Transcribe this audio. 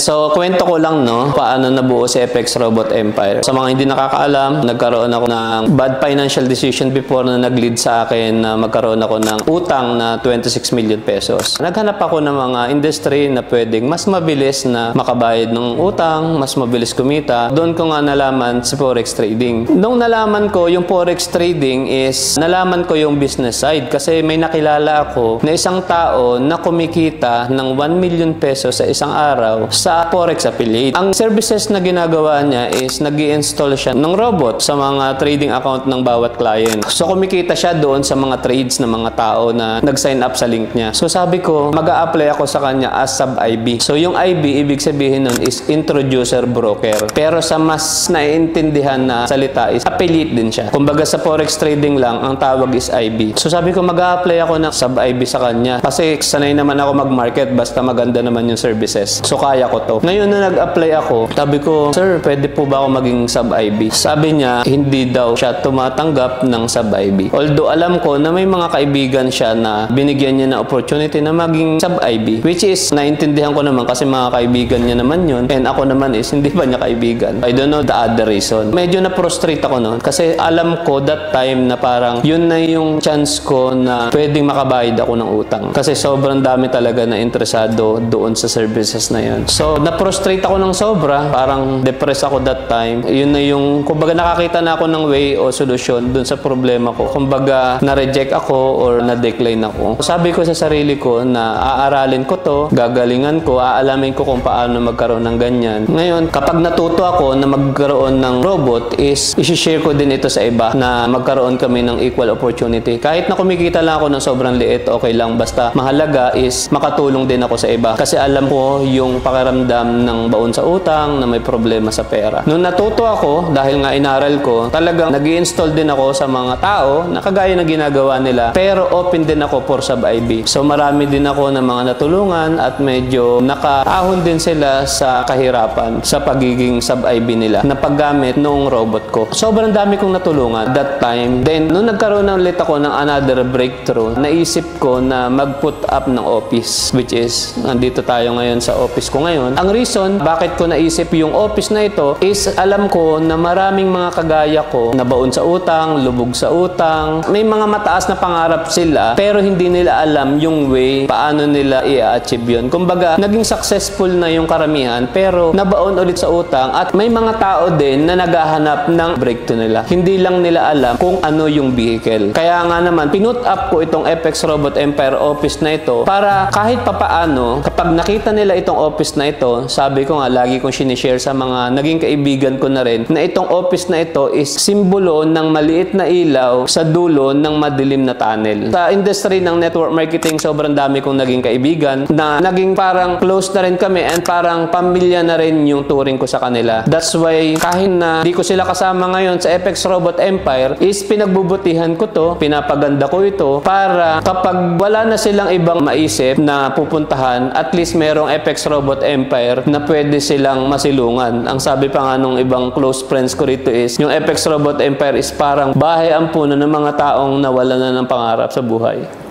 So, kwento ko lang, no, paano nabuo si FX Robot Empire. Sa mga hindi nakakaalam, nagkaroon ako ng bad financial decision before na nag-lead sa akin na magkaroon ako ng utang na 26 million pesos. Naghanap ako ng mga industry na pwedeng mas mabilis na makabayad ng utang, mas mabilis kumita. Doon ko nga nalaman si Forex trading. Nung nalaman ko yung Forex trading is nalaman ko yung business side kasi may nakilala ako na isang tao na kumikita ng 1 million pesos sa isang araw sa Forex affiliate. Ang services na ginagawa niya is nag-i-install siya ng robot sa mga trading account ng bawat client. So kumikita siya doon sa mga trades ng mga tao na nag-sign up sa link niya. So sabi ko, mag-a-apply ako sa kanya as sub-IB. So yung IB, ibig sabihin nun is introducer broker. Pero sa mas naiintindihan na salita is affiliate din siya. Kumbaga sa Forex trading lang, ang tawag is IB. So sabi ko, mag-a-apply ako ng sub-IB sa kanya. Kasi sanay naman ako mag-market basta maganda naman yung services. So kaya ko to. Ngayon na nag-apply ako, sabi ko, sir, pwede po ba ako maging sub-IB? Sabi niya, hindi daw siya tumatanggap ng sub-IB. Although alam ko na may mga kaibigan siya na binigyan niya na opportunity na maging sub-IB. Which is, naintindihan ko naman kasi mga kaibigan niya naman yun. And ako naman is, hindi ba niya kaibigan? I don't know the other reason. Medyo na-frustrate ako noon. Kasi alam ko that time na parang yun na yung chance ko na pwedeng makabayad ako ng utang. Kasi sobrang dami talaga na interesado doon sa services na yun. So, na-frustrate ako ng sobra. Parang depressed ako that time. Yun na yung, kumbaga nakakita na ako ng way o solusyon dun sa problema ko. Kumbaga, na-reject ako or na-decline ako. Sabi ko sa sarili ko na aaralin ko to, gagalingan ko, aalamin ko kung paano magkaroon ng ganyan. Ngayon, kapag natuto ako na magkaroon ng robot is, isi-share ko din ito sa iba na magkaroon kami ng equal opportunity. Kahit na kumikita lang ako ng sobrang liit, okay lang. Basta mahalaga is makatulong din ako sa iba. Kasi alam ko yung pakiramdam ng baon sa utang, na may problema sa pera. Nung natuto ako, dahil nga inaral ko, talagang nag-i-install din ako sa mga tao na kagaya na ginagawa nila. Pero open din ako for sub-IB. So marami din ako ng mga natulungan at medyo nakaahon din sila sa kahirapan sa pagiging sub-IB nila na paggamit noong robot ko. Sobrang dami kong natulungan that time. Then, nung nagkaroon na ulit ako ng another breakthrough, naisip ko na mag-put up ng office, which is, nandito tayo ngayon sa office ko ngayon. Ang reason, bakit ko naisip yung office na ito is alam ko na maraming mga kagaya ko na baon sa utang, lubog sa utang, may mga mataas na pangarap sila pero hindi nila alam yung way paano nila i-achieve yun. Kumbaga, naging successful na yung karamihan pero nabaon ulit sa utang at may mga tao din na naghahanap ng breakthrough nila. Hindi lang nila alam kung ano yung vehicle. Kaya nga naman, pinut up ko itong FX Robot Empire office na ito para kahit papaano, kapag nakita nila itong office na ito, sabi ko nga, lagi kong sinishare sa mga naging kaibigan ko na rin, na itong office na ito is simbolo ng maliit na ilaw sa dulo ng madilim na tunnel. Sa industry ng network marketing, sobrang dami kong naging kaibigan na naging parang close na rin kami and parang pamilya na rin yung turing ko sa kanila. That's why, kahit na di ko sila kasama ngayon sa FX Robot Empire, is pinagbubutihan ko to, pinapaganda ko ito para kapag wala na silang ibang maisip na pupuntahan, at least merong FX Robot Empire na pwede silang masilungan. Ang sabi pa nga nung ibang close friends ko rito is, yung FX Robot Empire is parang bahay ampunan ng mga taong nawala na ng pangarap sa buhay.